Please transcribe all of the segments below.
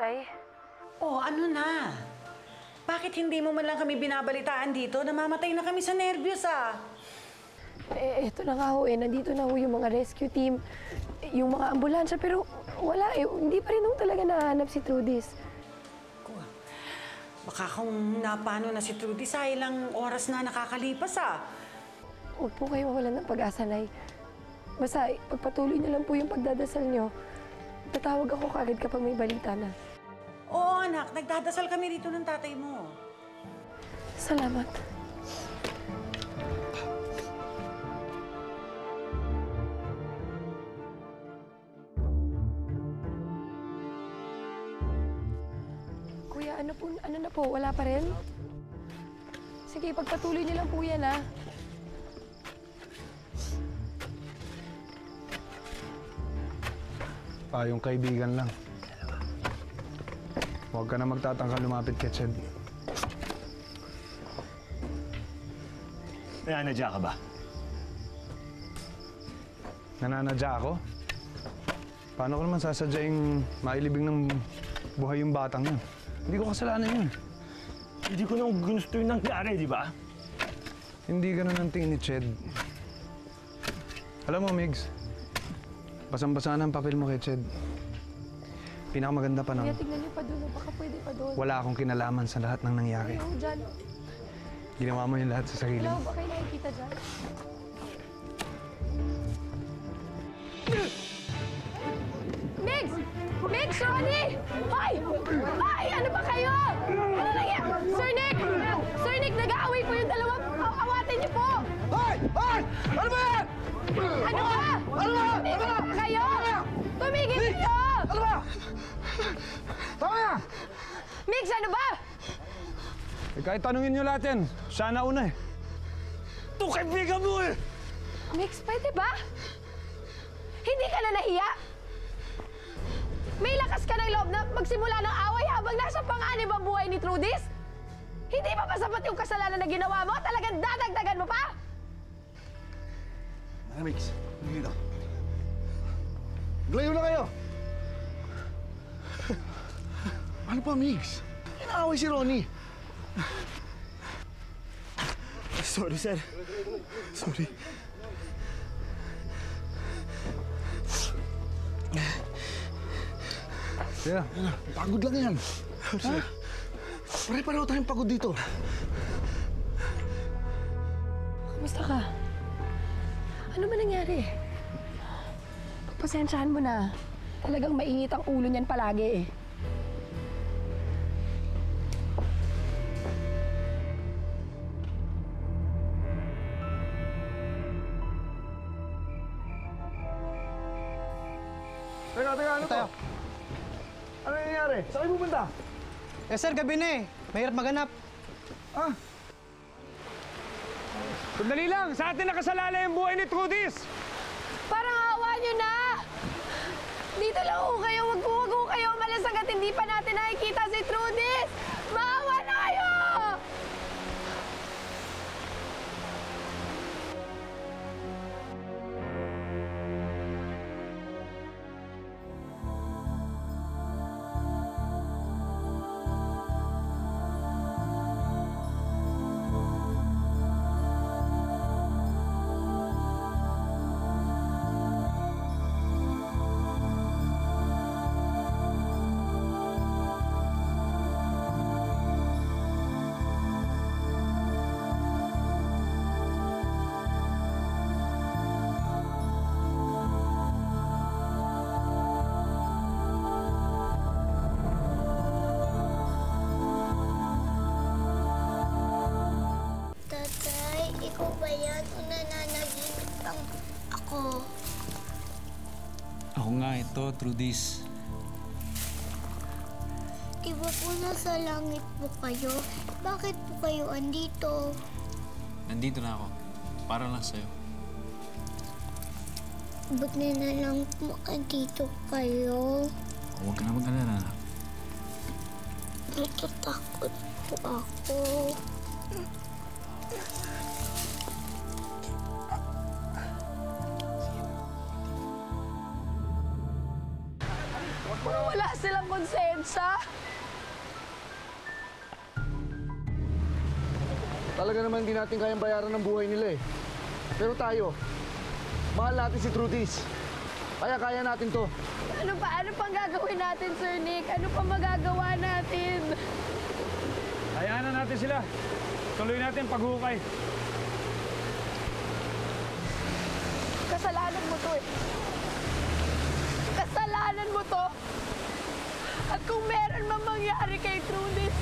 Tay? Oh, ano na? Bakit hindi mo man lang kami binabalitaan dito? Namamatay na kami sa nervyos, ah. Eto na nga ho nandito na ho yung mga rescue team, yung mga ambulansya, pero wala hindi pa rin ho talaga nahanap si Trudis. Baka kung napano na si Trudy, sa ilang oras na nakakalipas, ah. Huwag po kayo mawalan ng pag-asa, Nay. Basta pagpatuloy niyo lang po yung pagdadasal niyo. Tatawag ako kagad kapag may balita na. Oo, anak. Nagdadasal kami rito ng tatay mo. Salamat. Kuya, ano na po? Wala pa rin? Sige, pagpatuloy niyo lang po yan, ha? Yung kaibigan lang. Huwag ka na magtatangka lumapit kay Ched. Nananadya ka ba? Nananadya ako? Paano ko naman sasadyaing mailibing ng buhay yung batang yun? Hindi ko kasalanan yun. Hindi ko na gusto yung nangyari, di ba? Hindi ganun ang tingin ni Ched. Alam mo, Migs, basang-basa na ang papel mo kay Ched. Pinakamaganda pa Kuya, ng... tignan niyo pa doon. Baka pwede pa doon. Wala akong kinalaman sa lahat ng nangyari. Ayaw, dyan. Ginawa mo yung lahat sa sarili Wala mo. ba kayo nakikita dyan? Migs! Migs, Ronnie! Hoy! Ay, ano ba kayo? Ano nangyari? Sir Nick! Sir Nick, nag-aaway po yung dalawa. Awatin niyo po! Hoy! Hoy! Ano ba yan? Ano ba? Ano ba? Tumigil Ano ba? na kayo! Ano ba? Tumigil Migs! kayo! Ano ba? Tama na! Migs, ano ba? Kahit tanungin nyo lahat yan, siya nauna eh. Ito kaibigan mo eh! Migs, pwede ba? Hindi ka na nahiya? May lakas ka ng loob na magsimula ng away habang nasa panganib ang buhay ni Trudis? Hindi ba sapat yung kasalanan na ginawa mo? Talagang dadagdagan mo pa? Mix, dito. Glayo na kayo! Ano pa, Migs? Inaaway si Ronnie. Sorry, sir. Sorry. Yeah. Pagod lang yan. Ha? Pare-pareho tayong pagod dito. Kamusta ka? Ano ba nangyari? Pagpasensyahan mo na. Talagang mainit ang ulo niyan palagi eh. Teka, ano to? Ano nangyayari? Saan kayo pupunta? Eh sir, gabi na eh. Mahirap maganap. Ah, Sandali lang, sa atin nakasalala yung buhay ni Trudis! Parang awa niyo na! Dito lang ho kayo. Wag ho kayo umalis hanggat hindi pa natin nakikita si Trudis! Maawa na kayo! Tatay, ikaw ba yan o nananaginip lang ako? Ako nga ito, Trudis. Di ba po nasa langit po kayo? Bakit po kayo andito? Nandito na ako. Para lang sa'yo. Ba't na lang po andito kayo? Huwag ka na mag-alala. Natatakot po ako. wala silang konsensya. Talaga naman hindi natin kayang bayaran ng buhay nila eh. Pero tayo, mahal natin si Trudis. Kaya natin to. Ano pang gagawin natin, Sir Nick? Ano pa magagawa natin? Hayaan na natin sila. Tuloy natin paghukay. Kasalanan mo to eh. Kasalanan mo to. At kung meron mang mangyari kay Trudis,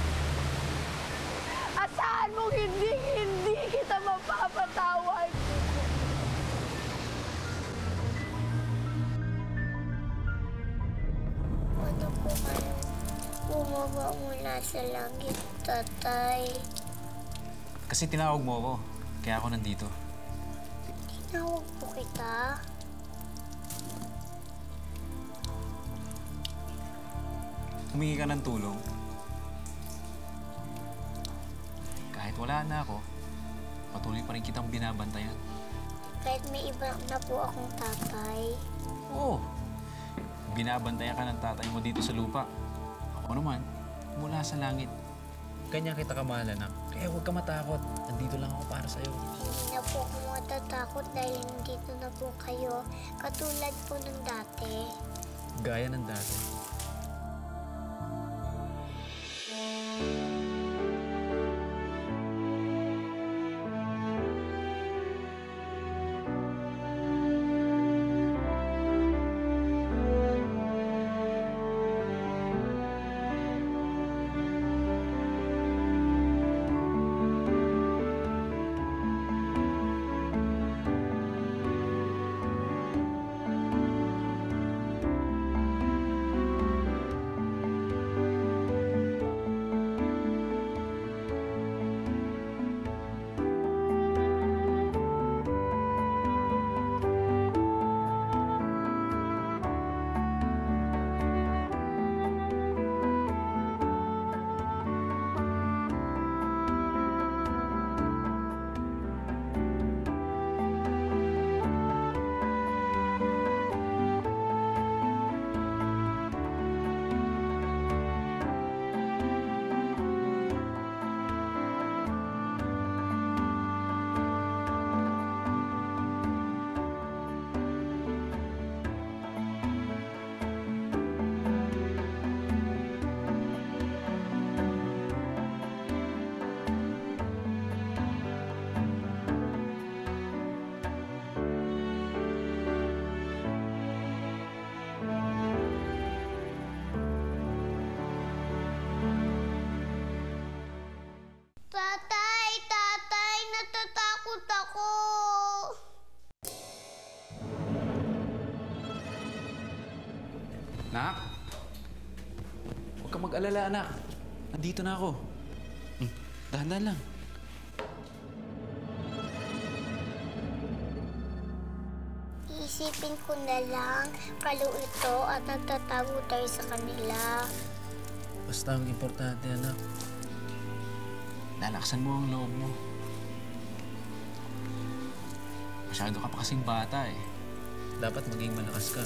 asahan mong hindi kita mapapatawad. Ano po kayo bumaba mula sa langit, tatay? Kasi tinawag mo ako, kaya ako nandito. Tinawag po kita. Humingi ka ng tulong. Kahit wala na ako, patuloy pa rin kitang binabantayan. Kahit may iba na po akong tatay. Oo. Binabantayan ka ng tatay mo dito sa lupa. Ako naman, mula sa langit. Kanya kita kamahal, anak. Kaya huwag ka matakot. Nandito lang ako para sa'yo. Hindi na po ako matatakot dahil nandito na po kayo. Katulad po nung dati. Gaya ng dati. Tatay, natatakot ako. Nak! Huwag ka mag-alala, anak. Nandito na ako. Dahan-dahan lang. Isipin ko na lang, kalo ito at nagtatago tayo sa kanila. Basta ang importante, anak. Lalaksan mo ang loob mo. Masyado ka pa kasing bata eh. Dapat maging malakas ka.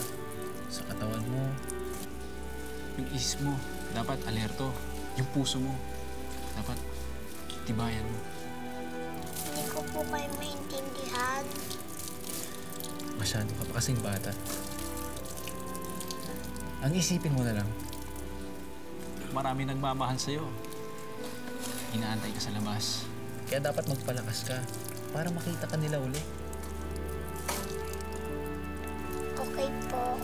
Sa katawan mo, yung isip mo, dapat alerto. Yung puso mo, dapat tibayan mo. Hindi ko po kayo maintindihan. Masyado ka pa kasing bata. Ang isipin mo na lang, marami nagmamahal sa'yo. Inaantay ka sa labas. Kaya dapat magpalakas ka para makita ka nila uli. Okay po.